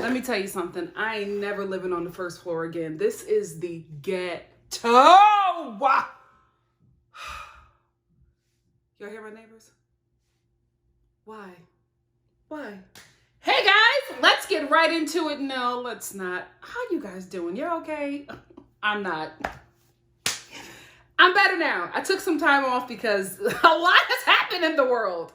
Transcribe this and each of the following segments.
Let me tell you something. I ain't never living on the first floor again. This is the ghetto. Y'all hear my neighbors? Why? Hey guys, let's get right into it. No, let's not. How you guys doing? You're okay? I'm not. I'm better now. I took some time off because a lot has happened in the world.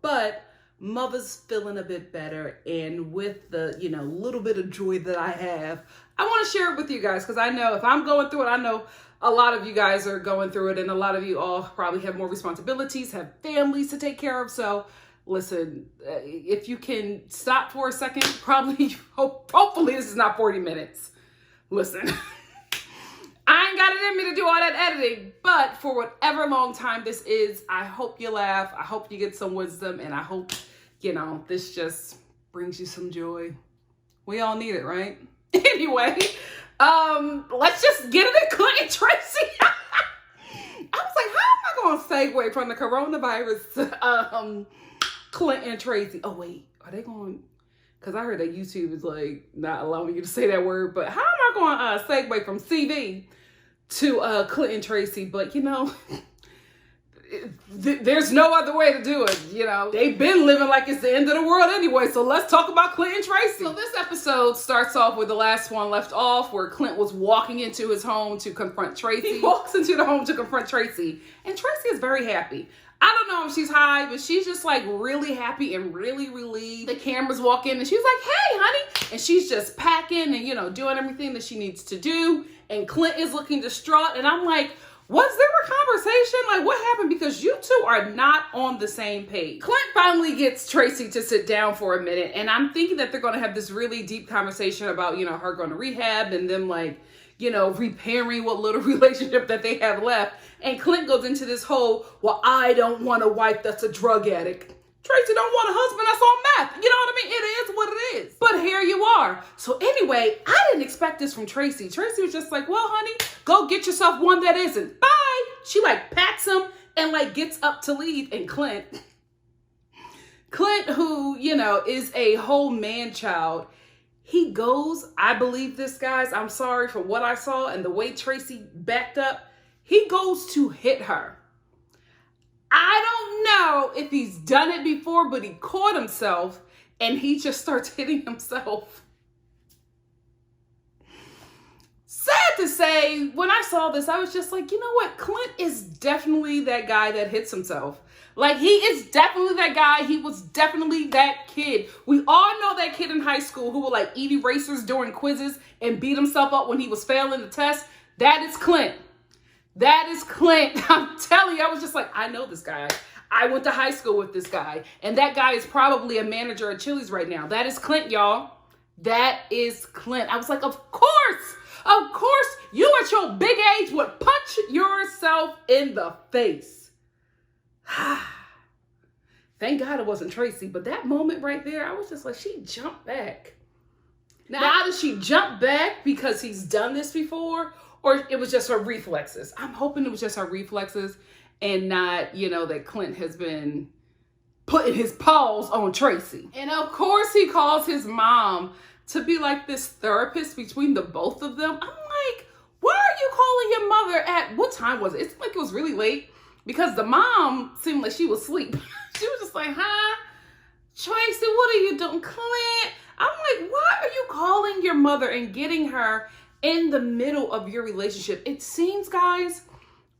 But mother's feeling a bit better, and with the, little bit of joy that I have, I want to share it with you guys, because I know if I'm going through it, I know a lot of you guys are going through it, and a lot of you all probably have more responsibilities, have families to take care of. So listen, if you can stop for a second, hopefully this is not 40 minutes. Listen, I ain't got it in me to do all that editing, but for whatever long time this is, I hope you laugh. I hope you get some wisdom, and I hope, this just brings you some joy. We all need it, right? Anyway, let's just get into Clint and Tracy. I was like, how am I going to segue from the coronavirus to Clint and Tracy? Oh, wait, are they going? Because I heard that YouTube is like not allowing you to say that word, but how am I going to segue from CV to Clint and Tracy? But there's no other way to do it. They've been living like it's the end of the world anyway. So let's talk about Clint and Tracy. So this episode starts off with the last one left off, where Clint was walking into his home to confront Tracy. He walks into the home to confront Tracy, and Tracy is very happy. I don't know if she's high, but she's just like really happy and really relieved. The cameras walk in and she's like, hey, honey. And she's just packing and, doing everything that she needs to do. And Clint is looking distraught. And I'm like, was there a conversation? Like, what happened? Because you two are not on the same page. Clint finally gets Tracy to sit down for a minute. And I'm thinking that they're going to have this really deep conversation about, her going to rehab and them repairing what little relationship that they have left. And Clint goes into this whole, well, I don't want a wife that's a drug addict. Tracy don't want a husband that's on meth. You know what I mean? It is what it is. But here you are. So anyway, I didn't expect this from Tracy. Tracy was just like, well, honey, go get yourself one that isn't. Bye. She pats him and gets up to leave. And Clint, who, is a whole man child, he goes, I believe this, guys. I'm sorry for what I saw and the way Tracy backed up. He goes to hit her. I don't know if he's done it before, but he caught himself and he just starts hitting himself. Sad to say, when I saw this, I was just like, you know what? Clint is definitely that guy that hits himself. He is definitely that guy. He was definitely that kid. We all know that kid in high school who would eat erasers during quizzes and beat himself up when he was failing the test. That is Clint. That is Clint. I'm telling you, I was just like, I know this guy. I went to high school with this guy. And that guy is probably a manager at Chili's right now. That is Clint, y'all. That is Clint. I was like, of course, you at your big age would punch yourself in the face. Thank God it wasn't Tracy. But that moment right there, I was just like, she jumped back. Now, does she jump back because he's done this before? Or it was just her reflexes? I'm hoping it was just her reflexes and not, that Clint has been putting his paws on Tracy. And of course he calls his mom to be like this therapist between the both of them. I'm like, why are you calling your mother at, what time was it? It seemed like it was really late because the mom seemed like she was asleep. She was just like, huh? Tracy, what are you doing? Clint. I'm like, why are you calling your mother and getting her in the middle of your relationship? It seems, guys,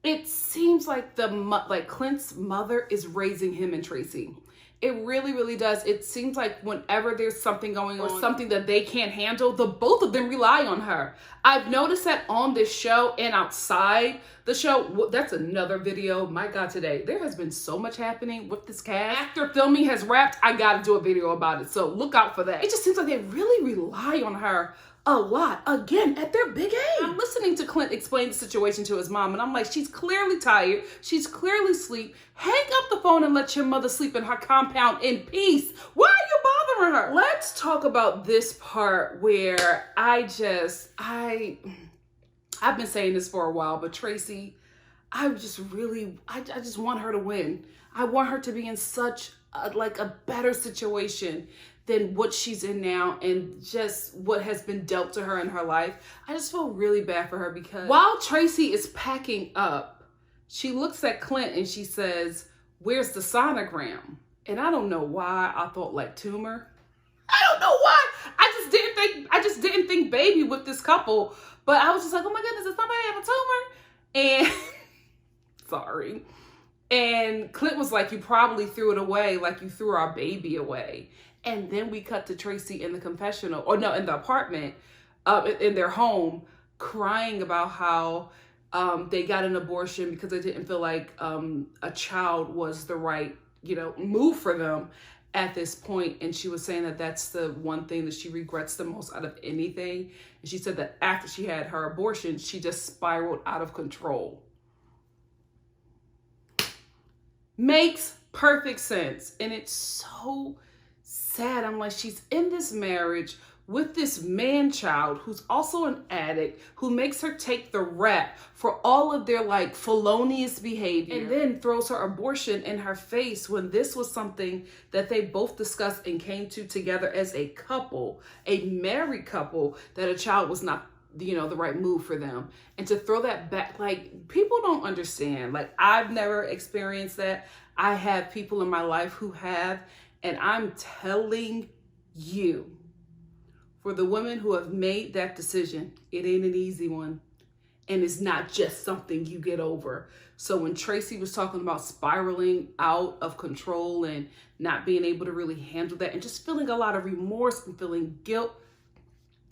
like Clint's mother is raising him and Tracy. It really, really does. It seems like whenever there's something going on, something that they can't handle, the both of them rely on her. I've noticed that on this show and outside the show. That's another video. My God, today, there has been so much happening with this cast. After filming has wrapped, I got to do a video about it. So look out for that. It just seems like they really rely on her a lot, again, at their big age. I'm listening to Clint explain the situation to his mom, and I'm like, she's clearly tired. She's clearly asleep. Hang up the phone and let your mother sleep in her compound in peace. Why are you bothering her? Let's talk about this part where I've been saying this for a while, but Tracy, I just want her to win. I want her to be in such a better situation than what she's in now and just what has been dealt to her in her life. I just feel really bad for her because while Tracy is packing up, she looks at Clint and she says, "Where's the sonogram?" And I don't know why I thought like tumor. I don't know why. I just didn't think baby with this couple. But I was just like, oh my goodness, does somebody have a tumor? And sorry. And Clint was like, you probably threw it away like you threw our baby away. And then we cut to Tracy in the confessional, or no, in the apartment, in their home, crying about how they got an abortion because they didn't feel like a child was the right, move for them at this point. And she was saying that that's the one thing that she regrets the most out of anything. And she said that after she had her abortion, she just spiraled out of control. Makes perfect sense. And it's so sad. I'm like, she's in this marriage with this man-child who's also an addict, who makes her take the rap for all of their like felonious behavior, and then throws her abortion in her face when this was something that they both discussed and came to together as a couple, a married couple, that a child was not the right move for them. And to throw that back, like, people don't understand. Like, I've never experienced that. I have people in my life who have, and I'm telling you, for the women who have made that decision, it ain't an easy one. And it's not just something you get over. So when Tracy was talking about spiraling out of control and not being able to really handle that and just feeling a lot of remorse and feeling guilt,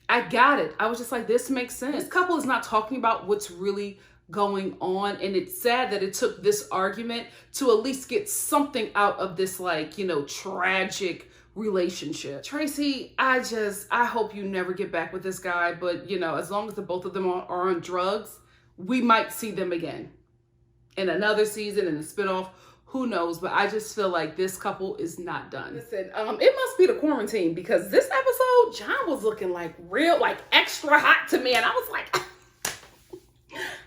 I got it. I was just like, this makes sense. This couple is not talking about what's really going on. And it's sad that it took this argument to at least get something out of this, like, tragic relationship. Tracy, I hope you never get back with this guy, but as long as the both of them are on drugs, we might see them again in another season, in a spinoff, who knows. But I just feel like this couple is not done. Listen, it must be the quarantine, because this episode, John was looking like extra hot to me, and I was like,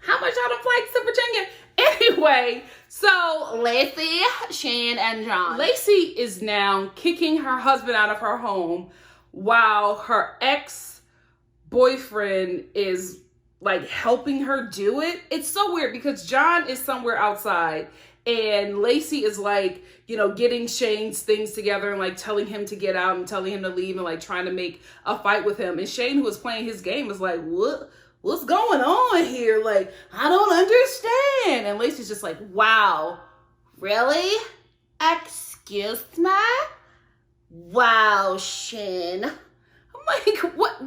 how much are the flights to Virginia? Anyway, so Lacey, Shane, and John. Lacey is now kicking her husband out of her home while her ex-boyfriend is like helping her do it. It's so weird because John is somewhere outside and Lacey is like, getting Shane's things together and like telling him to get out and telling him to leave and like trying to make a fight with him. And Shane, who was playing his game, is like, what's going on here? Like, I don't understand. And Lacey's just like, wow, really? Excuse me? Wow, Shane. I'm like, what is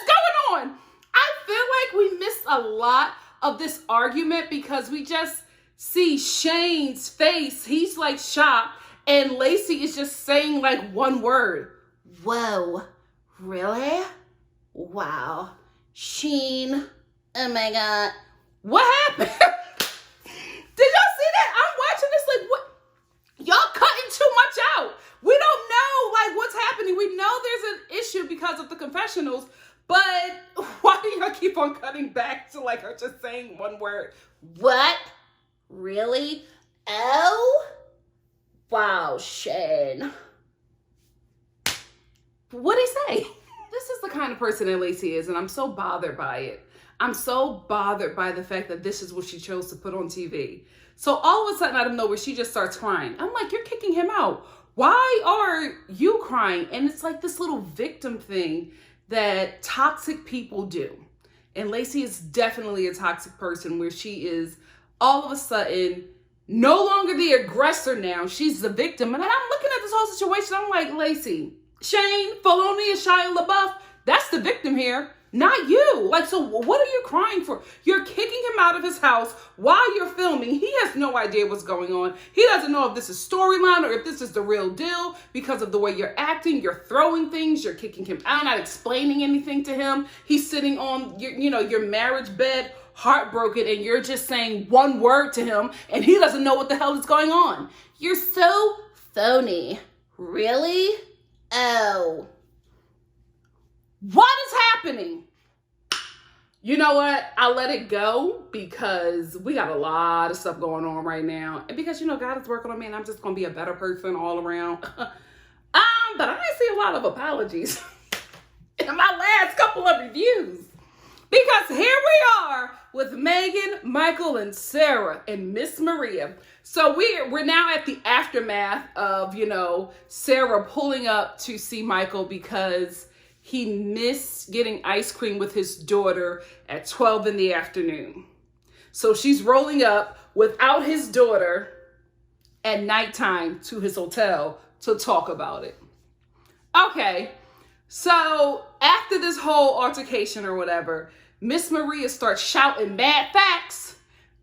going on? I feel like we missed a lot of this argument because we just see Shane's face. He's like shocked. And Lacey is just saying like one word. Whoa, really? Wow. Sheen, oh my God, what happened? Did y'all see that? I'm watching this like, what? Y'all cutting too much out. We don't know like what's happening. We know there's an issue because of the confessionals, but why do y'all keep on cutting back to like her just saying one word? What? Really? Oh? Wow, Shane. What'd he say? This is the kind of person that Lacey is, and I'm so bothered by it. I'm so bothered by the fact that this is what she chose to put on TV. So all of a sudden, out of nowhere, she just starts crying. I'm like, you're kicking him out. Why are you crying? And it's like this little victim thing that toxic people do. And Lacey is definitely a toxic person where she is all of a sudden no longer the aggressor now. She's the victim. And I'm looking at this whole situation. I'm like, Lacey, Shane, Filoni, and Shia LaBeouf, that's the victim here, not you. Like, so what are you crying for? You're kicking him out of his house while you're filming. He has no idea what's going on. He doesn't know if this is storyline or if this is the real deal because of the way you're acting. You're throwing things. You're kicking him out, not explaining anything to him. He's sitting on your marriage bed, heartbroken, and you're just saying one word to him, and he doesn't know what the hell is going on. You're so phony. Really? Oh. What is happening? You know what? I'll let it go because we got a lot of stuff going on right now. And because, God is working on me and I'm just going to be a better person all around. But I didn't see a lot of apologies in my last couple of reviews. Because here we are with Megan, Michael, and Sarah and Miss Maria. So we're now at the aftermath of, Sarah pulling up to see Michael because he missed getting ice cream with his daughter at 12 in the afternoon. So she's rolling up without his daughter at nighttime to his hotel to talk about it. Okay, so after this whole altercation or whatever, Miss Maria starts shouting mad facts.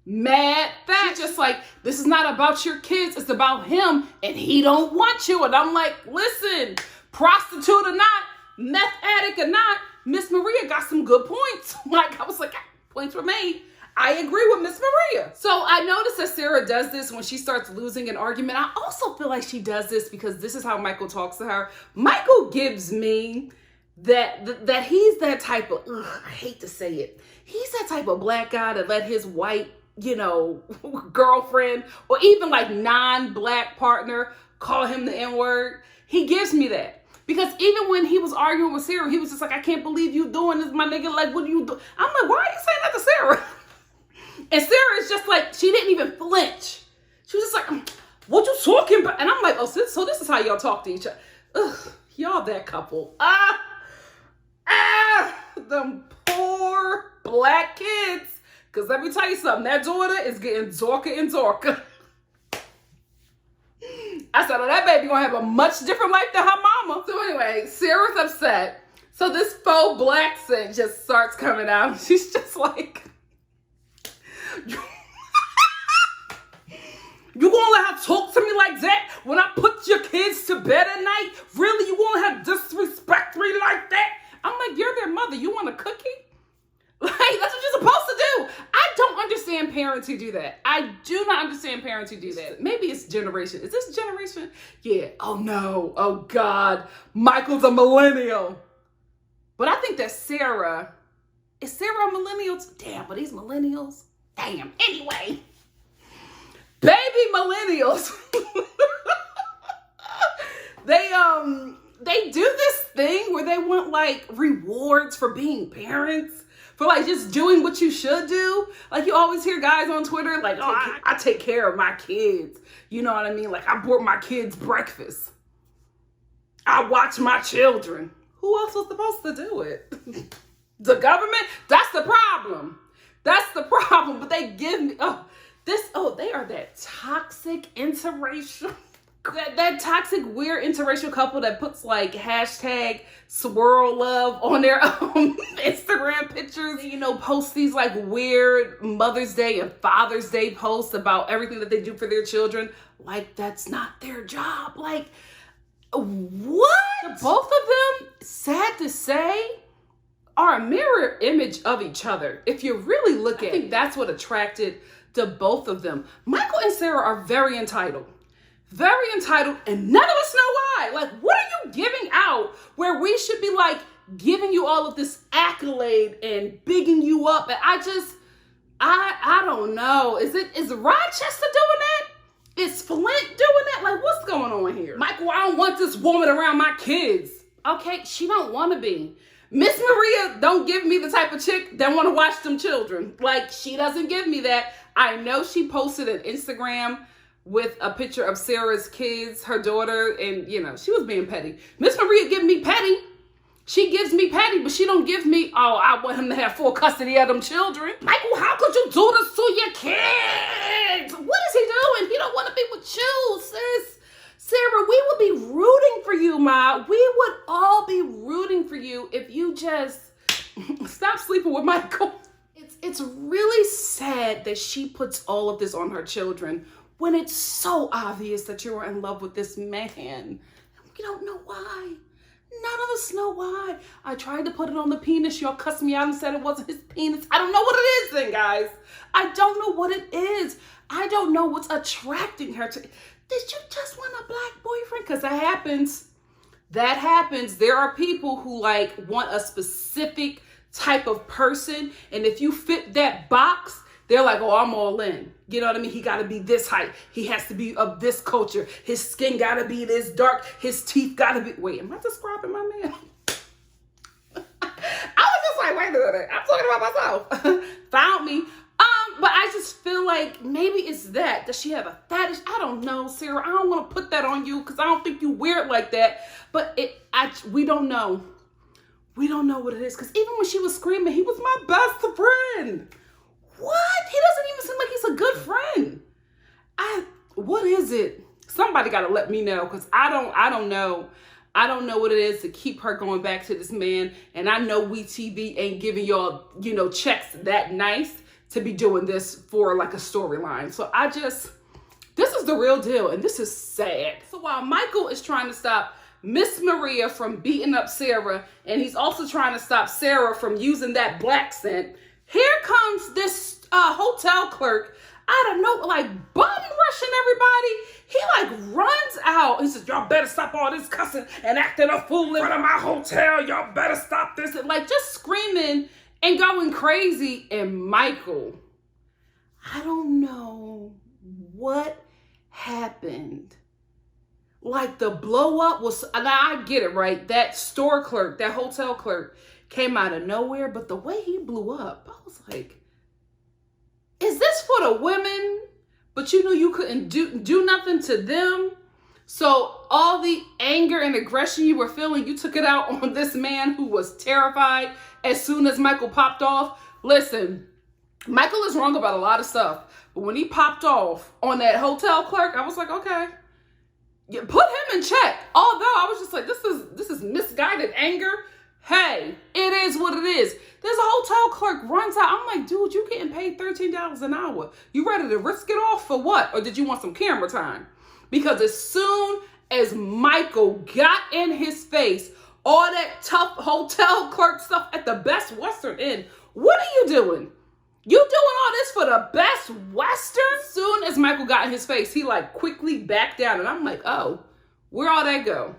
She's just like, this is not about your kids, it's about him, and he don't want you. And I'm like, listen, prostitute or not, meth addict or not, Miss Maria got some good points. I was like, points were made. I agree with Miss Maria. So I noticed that Sarah does this when she starts losing an argument. I also feel like she does this because this is how Michael talks to her. Michael gives me that he's that type of, I hate to say it, he's that type of black guy that let his white, girlfriend or even non-black partner call him the N-word. He gives me that. Because even when he was arguing with Sarah, he was just like, I can't believe you doing this, my nigga. Like, what are you doing? I'm like, why are you saying that to Sarah? And Sarah is just like, she didn't even flinch. She was just like, what you talking about? And I'm like, oh, so this is how y'all talk to each other. Ugh, y'all that couple. Them poor black kids. Because let me tell you something, that daughter is getting darker and darker. I said, oh, that baby gonna have a much different life than her mama. So anyway, Sarah's upset. So this faux black scent just starts coming out. She's just like, you gonna let her talk to me like that when I put your kids to bed at night? Really, you gonna have disrespect me like that? I'm like, you're their mother. You want a cookie? Like, that's what you're supposed to do. I don't understand parents who do that. I do not understand parents who do that. Maybe it's generation. Is this generation? Yeah. Oh, no. Oh, God. Michael's a millennial. But I think that is Sarah a millennial? Damn, but these millennials. Damn. Anyway. Baby millennials. They do this thing where they want rewards for being parents. For just doing what you should do. You always hear guys on Twitter I take care of my kids. You know what I mean? I bought my kids breakfast. I watch my children. Who else was supposed to do it? The government? That's the problem. That's the problem. But they give me, they are that toxic interracial. That toxic, weird interracial couple that puts hashtag swirl love on their Instagram pictures. Post these weird Mother's Day and Father's Day posts about everything that they do for their children. That's not their job. What? Both of them, sad to say, are a mirror image of each other. If you really look at it, I think that's what attracted to both of them. Michael and Sarah are very entitled. Very entitled, and none of us know why. What are you giving out where we should be giving you all of this accolade and bigging you up? And I don't know. Is Rochester doing that? Is Flint doing that? What's going on here? Michael, I don't want this woman around my kids. Okay, she don't want to be. Miss Maria don't give me the type of chick that want to watch them children. She doesn't give me that. I know she posted an Instagram with a picture of Sarah's kids, her daughter, and, she was being petty. Miss Maria give me petty. She gives me petty, but she don't give me, I want him to have full custody of them children. Michael, how could you do this to your kids? What is he doing? He don't want to be with you, sis. Sarah, we would be rooting for you, Ma. We would all be rooting for you if you just stop sleeping with Michael. It's really sad that she puts all of this on her children when it's so obvious that you're in love with this man. We don't know why. None of us know why. I tried to put it on the penis. Y'all cussed me out and said it wasn't his penis. I don't know what it is then, guys. I don't know what it is. I don't know what's attracting her to. Did you just want a black boyfriend? Because that happens. That happens. There are people who want a specific type of person. And if you fit that box, they're like, oh, I'm all in. You know what I mean? He got to be this height. He has to be of this culture. His skin got to be this dark. His teeth got to be... Wait, am I describing my man? I was just like, wait a minute. I'm talking about myself. Found me. But I just feel like maybe it's that. Does she have a fetish? I don't know, Sarah. I don't want to put that on you because I don't think you weird like that. But we don't know. We don't know what it is. Because even when she was screaming, he was my best friend. What? He doesn't even seem like he's a good friend. What is it? Somebody got to let me know because I don't know. I don't know what it is to keep her going back to this man. And I know WeTV ain't giving y'all, checks that nice to be doing this for like a storyline. So this is the real deal. And this is sad. So while Michael is trying to stop Miss Maria from beating up Sarah, and he's also trying to stop Sarah from using that black scent, here comes this hotel clerk out of nowhere, like bum rushing everybody. He like runs out. He says, y'all better stop all this cussing and acting a fool in front of my hotel. Y'all better stop this. And like just screaming and going crazy. And Michael, I don't know what happened. Like the blow up was, now I get it, right? That store clerk, that hotel clerk came out of nowhere. But the way he blew up, I was like, is this for the women? But you knew you couldn't do nothing to them. So all the anger and aggression you were feeling, you took it out on this man who was terrified as soon as Michael popped off. Listen, Michael is wrong about a lot of stuff. But when he popped off on that hotel clerk, I was like, okay, yeah, put him in check. Although I was just like, this is misguided anger. Hey, it is what it is. There's a hotel clerk runs out. I'm like, dude, you getting paid $13 an hour. You ready to risk it all for what? Or did you want some camera time? Because as soon as Michael got in his face, all that tough hotel clerk stuff at the Best Western Inn, what are you doing? You doing all this for the Best Western? As soon as Michael got in his face, he like quickly backed down. And I'm like, oh, where all that go?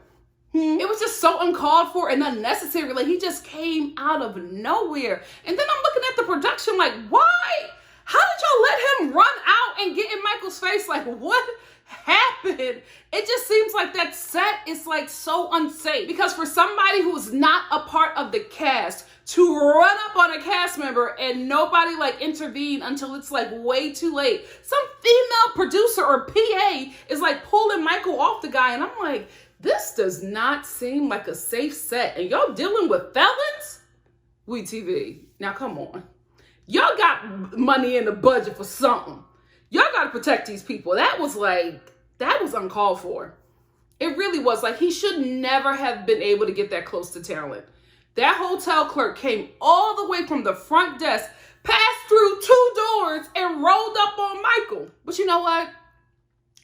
It was just so uncalled for and unnecessary. Like he just came out of nowhere. And then I'm looking at the production like, why? How did y'all let him run out and get in Michael's face? Like what happened? It just seems like that set is like so unsafe. Because for somebody who's not a part of the cast to run up on a cast member and nobody like intervene until it's like way too late. Some female producer or PA is like pulling Michael off the guy. And I'm like, this does not seem like a safe set. And y'all dealing with felons? WeTV. Now, come on. Y'all got money in the budget for something. Y'all got to protect these people. That was uncalled for. It really was. Like, he should never have been able to get that close to talent. That hotel clerk came all the way from the front desk, passed through 2 doors, and rolled up on Michael. But you know what?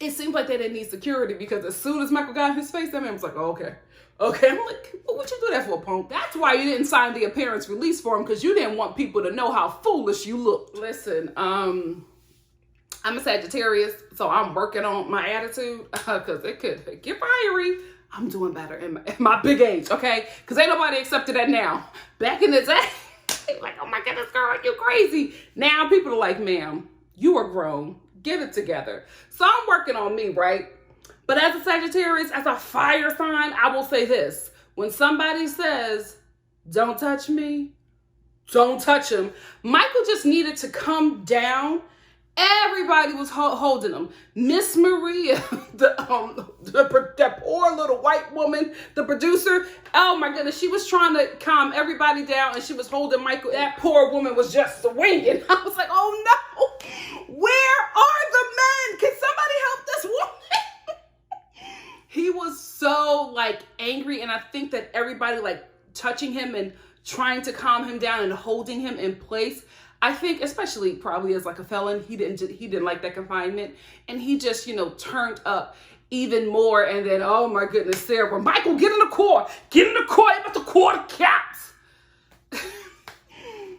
It seemed like they didn't need security because as soon as Michael got in his face, that man was like, oh, okay. Okay. I'm like, what you do that for, punk? That's why you didn't sign the appearance release for him, because you didn't want people to know how foolish you look. Listen, I'm a Sagittarius, so I'm working on my attitude because it could get fiery. I'm doing better in my big age, okay? Because ain't nobody accepted that now. Back in the day, like, oh my goodness, girl, you crazy. Now people are like, ma'am, you are grown. Get it together. So I'm working on me, right? But as a Sagittarius, as a fire sign, I will say this. When somebody says, don't touch me, don't touch him, Michael just needed to come down. Everybody was holding him. Miss Maria, that poor little white woman, the producer, oh my goodness, she was trying to calm everybody down and she was holding Michael. That poor woman was just swinging. I was like, oh no, where are the men? Can somebody help this woman? He was so like angry, and I think that everybody like touching him and trying to calm him down and holding him in place. I think, especially probably as like a felon, he didn't like that confinement, and he just, turned up even more. And then, oh my goodness, Sarah, Michael, get in the car, about the quarter caps.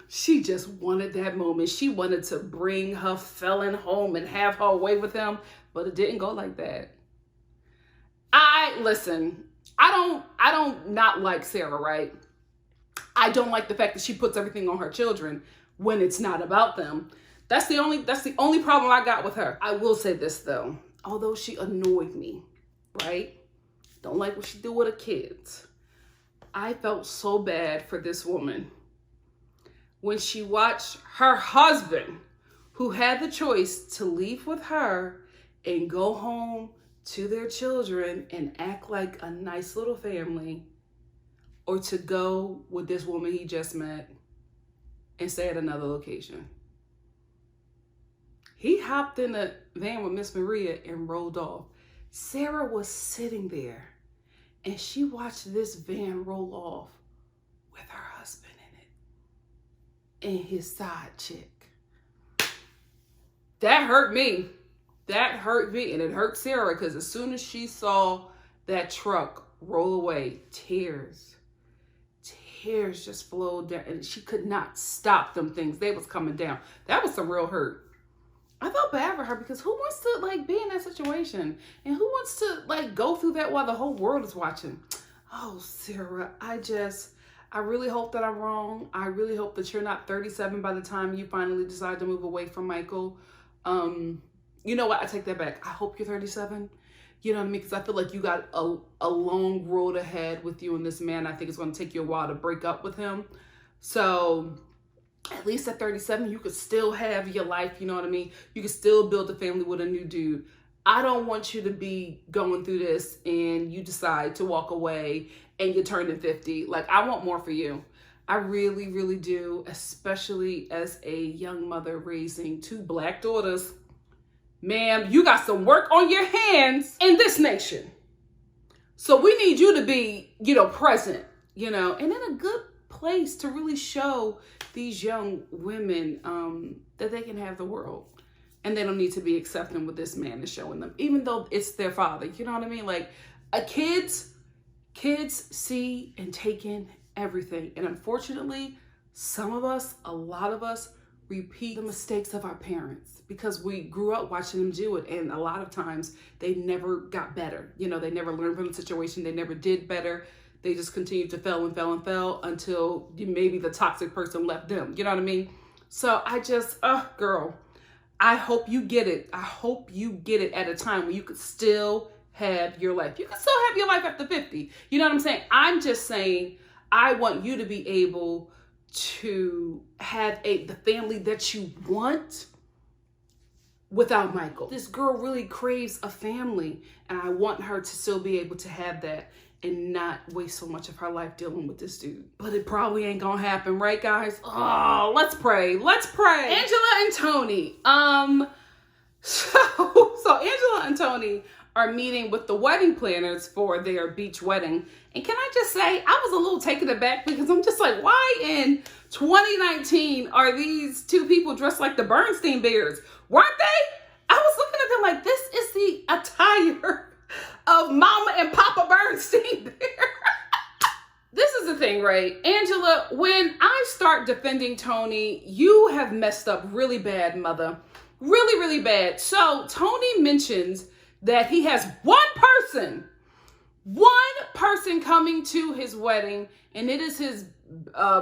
She just wanted that moment. She wanted to bring her felon home and have her way with him, but it didn't go like that. Listen, I don't not like Sarah, right? I don't like the fact that she puts everything on her children when it's not about them. That's the only problem I got with her. I will say this though, although she annoyed me, right? Don't like what she do with her kids. I felt so bad for this woman when she watched her husband, who had the choice to leave with her and go home to their children and act like a nice little family, or to go with this woman he just met and stay at another location. He hopped in the van with Miss Maria and rolled off. Sarah was sitting there and she watched this van roll off with her husband in it and his side chick. That hurt me. That hurt me, and it hurt Sarah, because as soon as she saw that truck roll away, tears just flowed down, and she could not stop them things. They was coming down. That was some real hurt. I felt bad for her, because who wants to like be in that situation? And who wants to like go through that while the whole world is watching? Oh, Sarah, I really hope that I'm wrong. I really hope that you're not 37 by the time you finally decide to move away from Michael. You know what? I take that back. I hope you're 37. You know what I mean? Because I feel like you got a long road ahead with you and this man. I think it's going to take you a while to break up with him. So at least at 37, you could still have your life. You know what I mean? You could still build a family with a new dude. I don't want you to be going through this and you decide to walk away and you're turning 50. Like, I want more for you. I really, really do, especially as a young mother raising 2 Black daughters. Ma'am, you got some work on your hands in this nation. So we need you to be, present, and in a good place to really show these young women that they can have the world. And they don't need to be accepting what this man is showing them, even though it's their father. You know what I mean? Like, kids see and take in everything. And unfortunately, a lot of us, repeat the mistakes of our parents because we grew up watching them do it. And a lot of times they never got better. They never learned from the situation. They never did better. They just continued to fail and fail and fail until maybe the toxic person left them. You know what I mean? So I just, girl, I hope you get it. I hope you get it at a time when you could still have your life. You can still have your life after 50. You know what I'm saying? I'm just saying, I want you to be able to have the family that you want without Michael. This girl really craves a family, and I want her to still be able to have that and not waste so much of her life dealing with this dude. But it probably ain't gonna happen, right, guys? Oh, let's pray. Angela and Tony. So Angela and Tony are meeting with the wedding planners for their beach wedding. And can I just say, I was a little taken aback because I'm just like, why in 2019 are these 2 people dressed like the Bernstein Bears? Weren't they? I was looking at them like, this is the attire of Mama and Papa Bernstein Bear. This is the thing, right? Angela, when I start defending Tony, you have messed up really bad, mother. Really, really bad. So Tony mentions that he has one person coming to his wedding, and it is his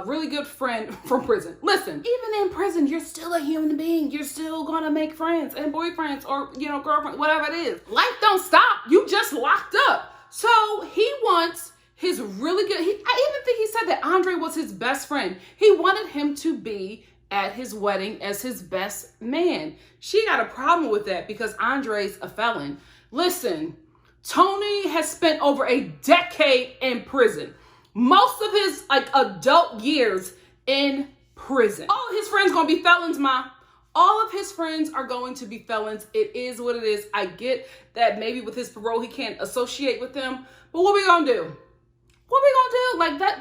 really good friend from prison. Listen, even in prison, you're still a human being. You're still gonna make friends and boyfriends or, girlfriend, whatever it is. Life don't stop. You just locked up. So he wants his really good, I even think he said that Andre was his best friend. He wanted him to be at his wedding as his best man. She got a problem with that because Andre's a felon. Listen, Tony has spent over a decade in prison. Most of his adult years in prison. All of his friends gonna be felons, Ma. All of his friends are going to be felons. It is what it is. I get that maybe with his parole he can't associate with them, but what we gonna do?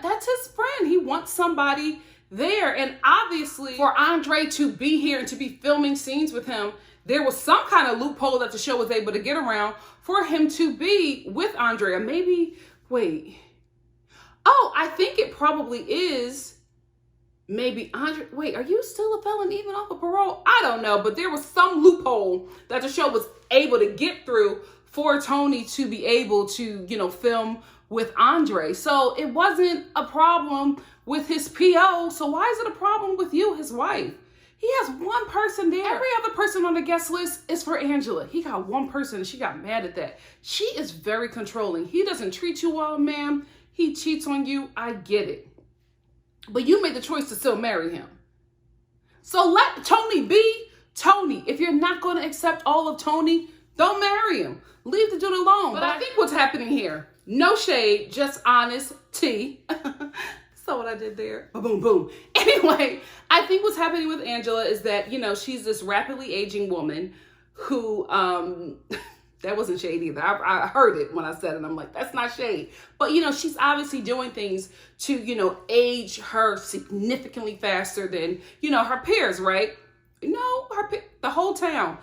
That's his friend. He wants somebody there. And obviously for Andre to be here and to be filming scenes with him, there was some kind of loophole that the show was able to get around for him to be with Andrea. Maybe, wait. Oh, I think it probably is maybe Andre. Wait, are you still a felon even off of parole? I don't know, but there was some loophole that the show was able to get through for Tony to be able to, film with Andre. So it wasn't a problem with his PO. So why is it a problem with you, his wife? He has one person there. Every other person on the guest list is for Angela. He got one person and she got mad at that. She is very controlling. He doesn't treat you well, ma'am. He cheats on you. I get it. But you made the choice to still marry him. So let Tony be Tony. If you're not going to accept all of Tony, don't marry him. Leave the dude alone. But I think what's happening here, no shade, just honest tea. Saw what I did there? Boom, boom. Anyway, I think what's happening with Angela is that, she's this rapidly aging woman who, that wasn't shade either. I heard it when I said it. I'm like, that's not shade. But, she's obviously doing things to, age her significantly faster than, her peers, right? No, the whole town.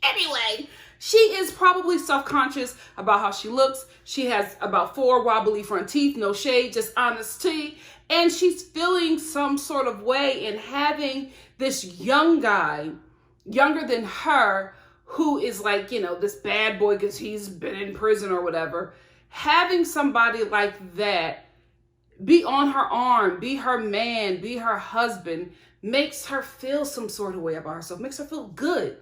Anyway, she is probably self-conscious about how she looks. She has about 4 wobbly front teeth, no shade, just honesty. And she's feeling some sort of way in having this young guy, younger than her, who is like, this bad boy because he's been in prison or whatever. Having somebody like that be on her arm, be her man, be her husband, makes her feel some sort of way about herself, makes her feel good.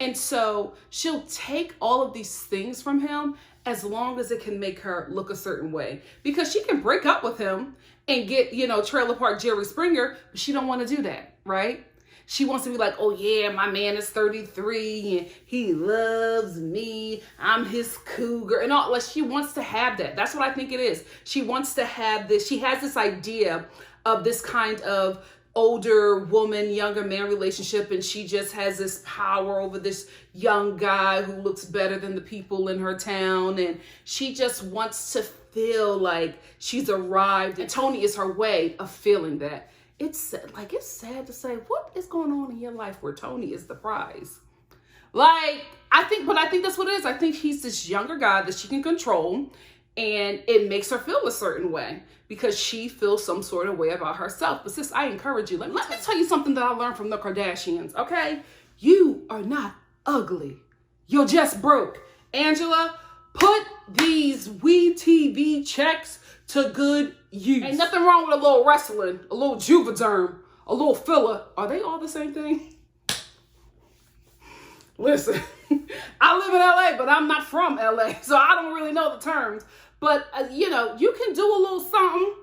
And so she'll take all of these things from him as long as it can make her look a certain way. Because she can break up with him and get, trailer park Jerry Springer, but she don't want to do that, right? She wants to be like, oh yeah, my man is 33 and he loves me. I'm his cougar and all. Like, she wants to have that. That's what I think it is. She wants to have this. She has this idea of this kind of older woman, younger man relationship, and she just has this power over this young guy who looks better than the people in her town, and she just wants to feel like she's arrived, and Tony is her way of feeling that. It's sad to say, what is going on in your life where Tony is the prize? I think that's what it is. I think he's this younger guy that she can control, and it makes her feel a certain way because she feels some sort of way about herself. But sis, I encourage you. Let me tell you something that I learned from the Kardashians, okay? You are not ugly. You're just broke. Angela, put these WeTV checks to good use. Ain't nothing wrong with a little wrestling, a little Juvederm, a little filler. Are they all the same thing? Listen, I live in LA, but I'm not from LA, so I don't really know the terms. But, you can do a little something.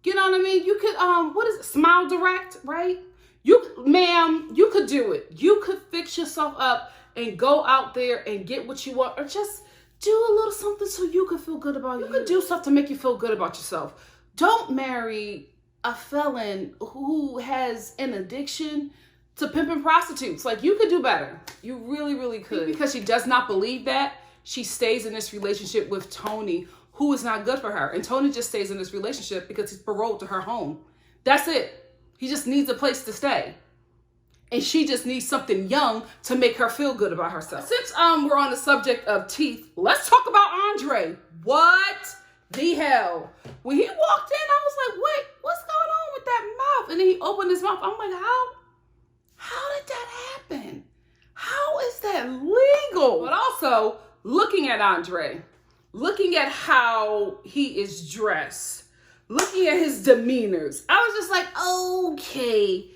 You know what I mean? You could, what is it? Smile Direct, right? Ma'am, you could do it. You could fix yourself up and go out there and get what you want, or just do a little something so you can feel good about you. You could do stuff to make you feel good about yourself. Don't marry a felon who has an addiction to pimping prostitutes. Like, you could do better. You really, really could. Because she does not believe that, she stays in this relationship with Tony, who is not good for her. And Tony just stays in this relationship because he's paroled to her home. That's it. He just needs a place to stay. And she just needs something young to make her feel good about herself. Since we're on the subject of teeth, let's talk about Andre. What the hell? When he walked in, I was like, wait, what's going on with that mouth? And then he opened his mouth. I'm like, how did that happen? How is that legal? But also, looking at Andre, looking at how he is dressed, looking at his demeanors, I was just like, okay,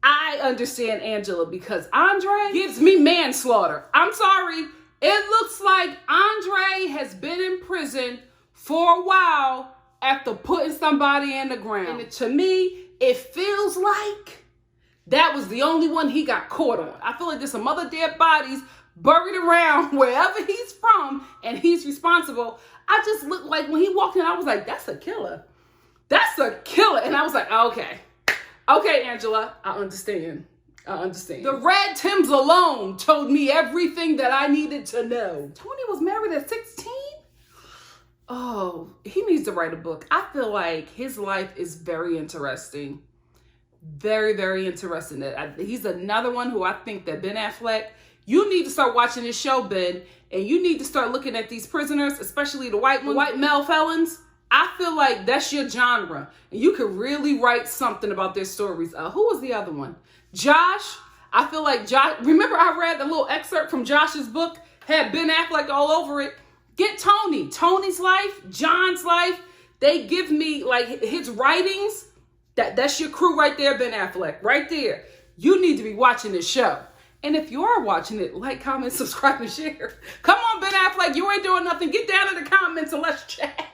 I understand Angela, because Andre gives me manslaughter. I'm sorry. It looks like Andre has been in prison for a while after putting somebody in the ground. And to me, it feels like that was the only one he got caught on. I feel like there's some other dead bodies buried around wherever he's from, and he's responsible. I just looked like, when he walked in, I was like, that's a killer. That's a killer. And I was like, okay. Okay, Angela, I understand. The red Timbs alone told me everything that I needed to know. Tony was married at 16? Oh, he needs to write a book. I feel like his life is very interesting. Very, very interesting. He's another one who I think that Ben Affleck, you need to start watching this show, Ben, and you need to start looking at these prisoners, especially the white male felons. I feel like that's your genre, and you could really write something about their stories. Who was the other one? Josh. I feel like Josh. Remember, I read the little excerpt from Josh's book, had Ben Affleck all over it. Get Tony's life, John's life. They give me, like, his writings. That's your crew right there, Ben Affleck, right there. You need to be watching this show. And if you are watching it, like, comment, subscribe, and share. Come on, Ben Affleck, you ain't doing nothing. Get down in the comments and let's chat.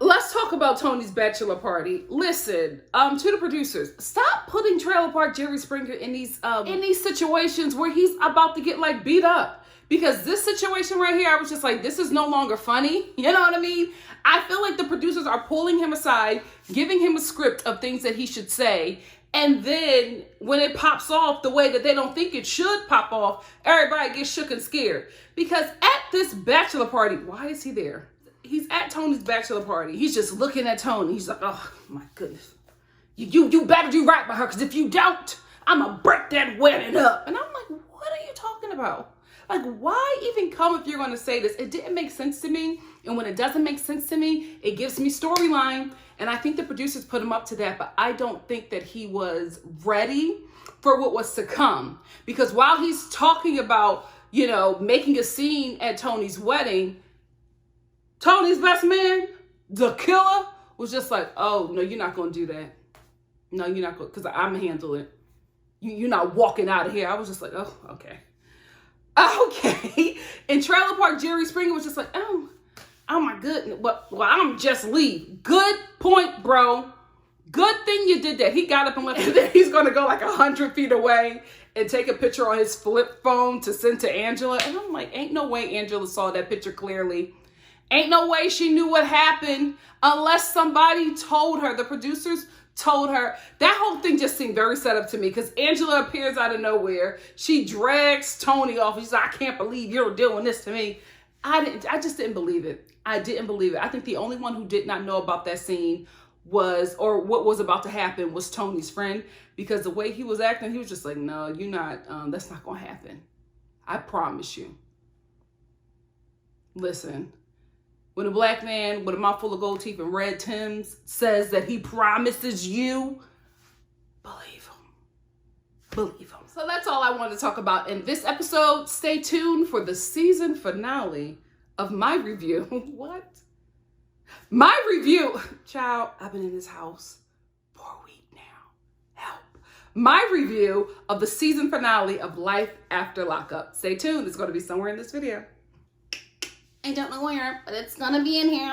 Let's talk about Tony's bachelor party. Listen, to the producers, stop putting Trailer Park Jerry Springer in these situations where he's about to get like beat up. Because this situation right here, I was just like, this is no longer funny. You know what I mean? I feel like the producers are pulling him aside, giving him a script of things that he should say. And then when it pops off the way that they don't think it should pop off, everybody gets shook and scared. Because at this bachelor party, why is he there? He's at Tony's bachelor party. He's just looking at Tony. He's like, oh my goodness. You better do right by her, because if you don't, I'm going to break that wedding up. And I'm like, what are you talking about? Like, why even come if you're going to say this? It didn't make sense to me. And when it doesn't make sense to me, it gives me storyline. And I think the producers put him up to that. But I don't think that he was ready for what was to come. Because while he's talking about, you know, making a scene at Tony's wedding, Tony's best man, the killer, was just like, oh, no, you're not going to do that. No, you're not going to, because I'm handling it. You're not walking out of here. I was just like, oh, okay. Okay. And Trailer Park Jerry Springer was just like, oh my goodness. Well, I'm just leave. Good point, bro. Good thing you did that. He got up and left. And then he's going to go like 100 feet away and take a picture on his flip phone to send to Angela. And I'm like, ain't no way Angela saw that picture clearly. Ain't no way she knew what happened unless somebody told her. The producers told her. That whole thing just seemed very set up to me, because Angela appears out of nowhere. She drags Tony off. She's like, I can't believe you're doing this to me. I just didn't believe it. I didn't believe it. I think the only one who did not know about that scene was, or what was about to happen, was Tony's friend, because the way he was acting, he was just like, no, you're not, that's not going to happen. I promise you. Listen. When a black man with a mouth full of gold teeth and red Timbs says that he promises you, believe him. Believe him. So that's all I wanted to talk about in this episode. Stay tuned for the season finale of my review. What? My review. Child, I've been in this house for a week now. Help. My review of the season finale of Life After Lockup. Stay tuned. It's going to be somewhere in this video. I don't know where, but it's gonna be in here.